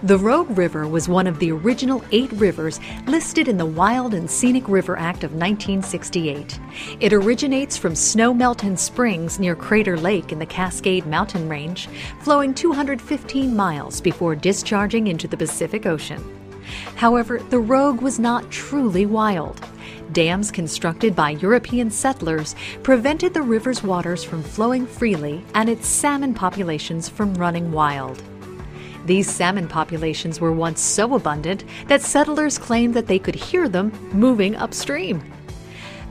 The Rogue River was one of the original 8 rivers listed in the Wild and Scenic River Act of 1968. It originates from Snowmelton Springs near Crater Lake in the Cascade Mountain Range, flowing 215 miles before discharging into the Pacific Ocean. However, the Rogue was not truly wild. Dams constructed by European settlers prevented the river's waters from flowing freely and its salmon populations from running wild. These salmon populations were once so abundant that settlers claimed that they could hear them moving upstream.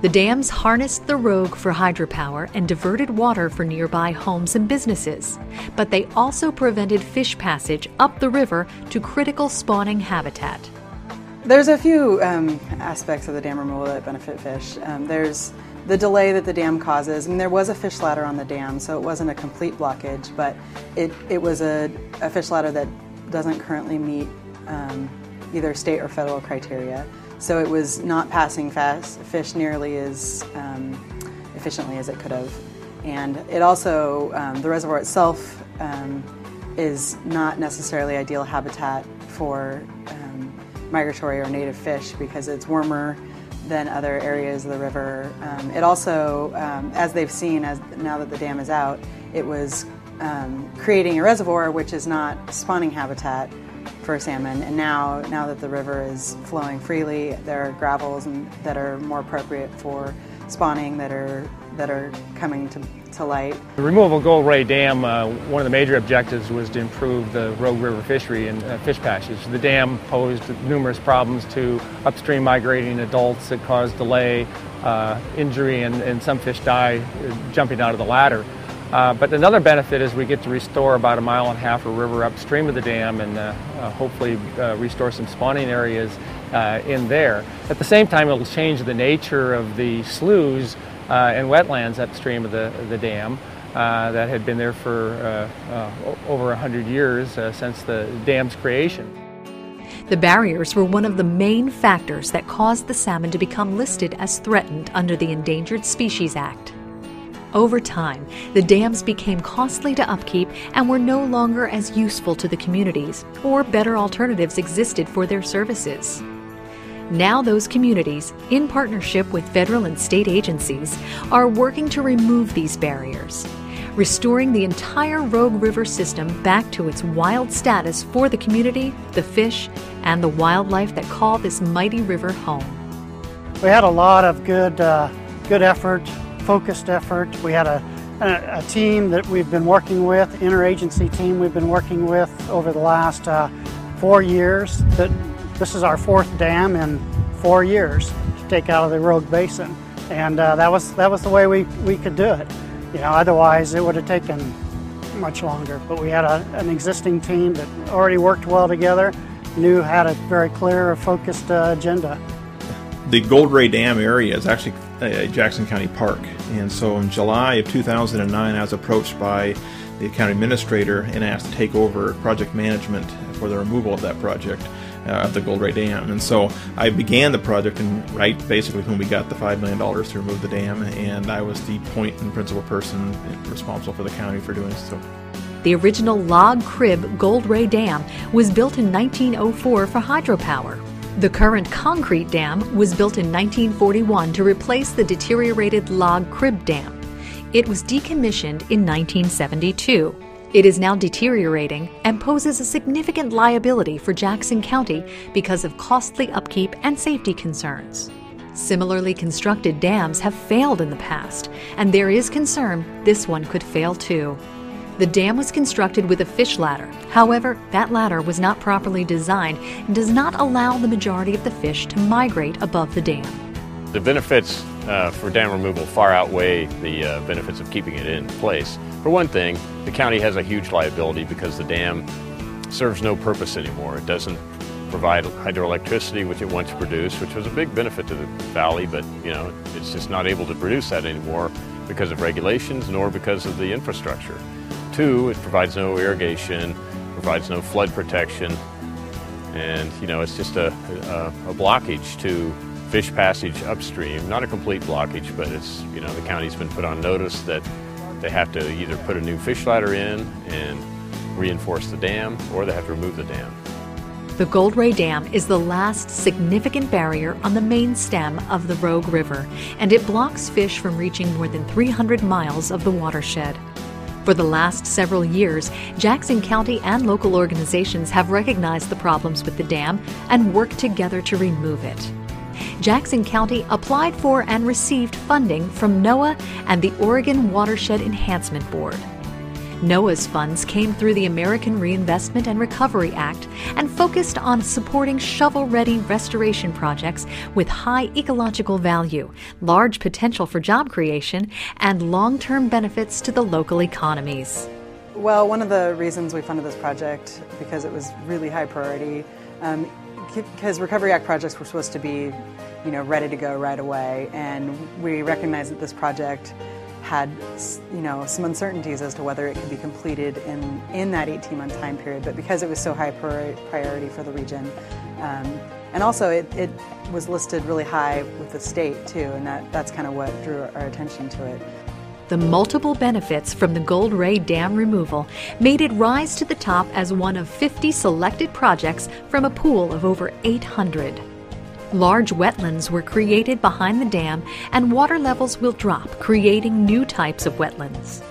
The dams harnessed the Rogue for hydropower and diverted water for nearby homes and businesses, but they also prevented fish passage up the river to critical spawning habitat. There's a few aspects of the dam removal that benefit fish. There's the delay that the dam causes. I mean, there was a fish ladder on the dam, so it wasn't a complete blockage, but it was a fish ladder that doesn't currently meet either state or federal criteria. So it was not passing fish nearly as efficiently as it could have. And it also, the reservoir itself is not necessarily ideal habitat for migratory or native fish because it's warmer than other areas of the river. It also, as they've seen, now that the dam is out, it was creating a reservoir which is not spawning habitat for salmon. And now that the river is flowing freely, there are gravels that are more appropriate for spawning that are coming to light. The removal of Gold Ray Dam, one of the major objectives was to improve the Rogue River fishery and fish passage. The dam posed numerous problems to upstream migrating adults that caused delay, injury, and some fish die jumping out of the ladder. But another benefit is we get to restore about 1.5 miles of river upstream of the dam and hopefully restore some spawning areas in there. At the same time, it'll change the nature of the sloughs and wetlands upstream of the dam that had been there for over 100 years since the dam's creation. The barriers were one of the main factors that caused the salmon to become listed as threatened under the Endangered Species Act. Over time, the dams became costly to upkeep and were no longer as useful to the communities, or better alternatives existed for their services. Now those communities, in partnership with federal and state agencies, are working to remove these barriers, restoring the entire Rogue River system back to its wild status for the community, the fish, and the wildlife that call this mighty river home. We had a lot of good effort, focused effort. We had a team that we've been working with, interagency team we've been working with over the last 4 years. This is our 4th dam in 4 years to take out of the Rogue Basin, and that was the way we could do it. You know, otherwise it would have taken much longer. But we had an existing team that already worked well together, had a very clear, focused agenda. The Gold Ray Dam area is actually a Jackson County park, and so in July of 2009 I was approached by the county administrator and asked to take over project management for the removal of that project of the Gold Ray Dam. And so I began the project in Wright, basically when we got the $5 million to remove the dam, and I was the point and principal person responsible for the county for doing so. The original log crib Gold Ray Dam was built in 1904 for hydropower. The current concrete dam was built in 1941 to replace the deteriorated log crib dam. It was decommissioned in 1972. It is now deteriorating and poses a significant liability for Jackson County because of costly upkeep and safety concerns. Similarly constructed dams have failed in the past, and there is concern this one could fail too. The dam was constructed with a fish ladder. However, that ladder was not properly designed and does not allow the majority of the fish to migrate above the dam. The benefits for dam removal far outweigh the benefits of keeping it in place. For one thing, the county has a huge liability because the dam serves no purpose anymore. It doesn't provide hydroelectricity, which it once produced, which was a big benefit to the valley, but it's just not able to produce that anymore because of regulations nor because of the infrastructure. 2, it provides no irrigation, provides no flood protection, and it's just a blockage to fish passage upstream. Not a complete blockage, but it's the county's been put on notice that they have to either put a new fish ladder in and reinforce the dam, or they have to remove the dam. The Gold Ray Dam is the last significant barrier on the main stem of the Rogue River, and it blocks fish from reaching more than 300 miles of the watershed. For the last several years, Jackson County and local organizations have recognized the problems with the dam and worked together to remove it. Jackson County applied for and received funding from NOAA and the Oregon Watershed Enhancement Board. NOAA's funds came through the American Reinvestment and Recovery Act and focused on supporting shovel-ready restoration projects with high ecological value, large potential for job creation, and long-term benefits to the local economies. Well, one of the reasons we funded this project, because it was really high priority, because Recovery Act projects were supposed to be, ready to go right away, and we recognized that this project had, some uncertainties as to whether it could be completed in that 18-month time period, but because it was so high priority for the region, and also it was listed really high with the state too, and that's kind of what drew our attention to it. The multiple benefits from the Gold Ray Dam removal made it rise to the top as one of 50 selected projects from a pool of over 800. Large wetlands were created behind the dam, and water levels will drop, creating new types of wetlands.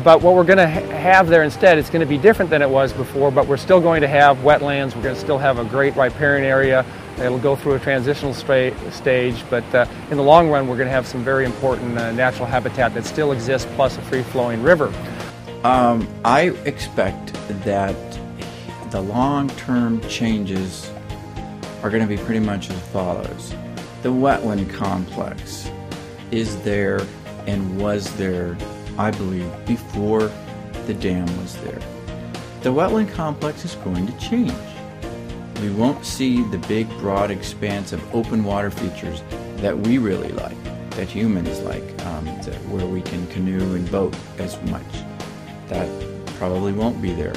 But what we're going to have there instead, it's going to be different than it was before, but we're still going to have wetlands. We're going to still have a great riparian area. It'll go through a transitional stage, but in the long run, we're going to have some very important natural habitat that still exists, plus a free-flowing river. I expect that the long-term changes are going to be pretty much as follows. The wetland complex is there and was there, I believe, before the dam was there. The wetland complex is going to change. We won't see the big, broad expanse of open water features that we really like, that humans like, where we can canoe and boat as much. That probably won't be there.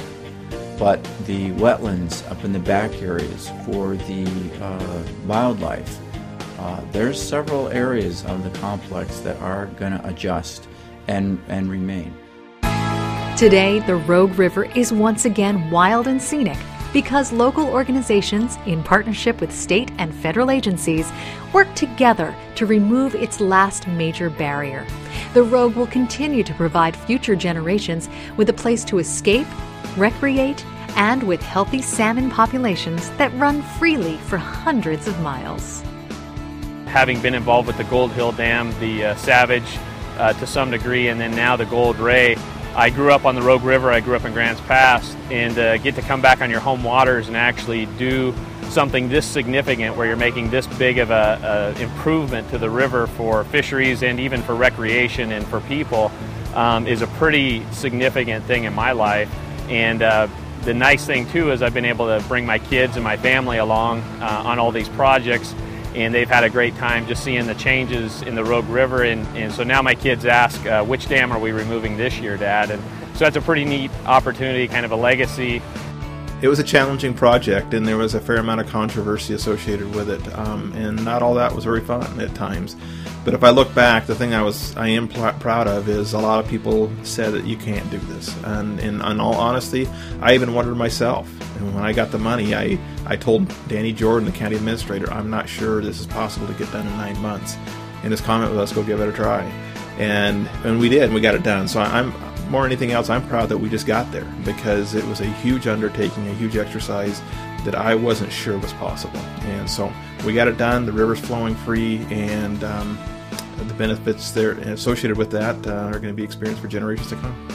But the wetlands up in the back areas for the wildlife, there's several areas of the complex that are going to adjust and remain. Today, the Rogue River is once again wild and scenic because local organizations, in partnership with state and federal agencies, work together to remove its last major barrier. The Rogue will continue to provide future generations with a place to escape, recreate, and with healthy salmon populations that run freely for hundreds of miles. Having been involved with the Gold Hill Dam, the Savage to some degree, and then now the Gold Ray, I grew up on the Rogue River, I grew up in Grants Pass, and get to come back on your home waters and actually do something this significant where you're making this big of a improvement to the river for fisheries and even for recreation and for people is a pretty significant thing in my life. And the nice thing too is I've been able to bring my kids and my family along on all these projects, and they've had a great time just seeing the changes in the Rogue River. And so now my kids ask, which dam are we removing this year, Dad? And so that's a pretty neat opportunity, kind of a legacy. It was a challenging project, and there was a fair amount of controversy associated with it, and not all that was very fun at times. But if I look back, the thing I am proud of is a lot of people said that you can't do this. And in all honesty, I even wondered myself. And when I got the money, I told Danny Jordan, the county administrator, I'm not sure this is possible to get done in 9 months. And his comment was, let's go give it a try. And we did, and we got it done. So I'm more than anything else, I'm proud that we just got there, because it was a huge undertaking, a huge exercise that I wasn't sure was possible. And so we got it done, the river's flowing free, and the benefits there associated with that are going to be experienced for generations to come.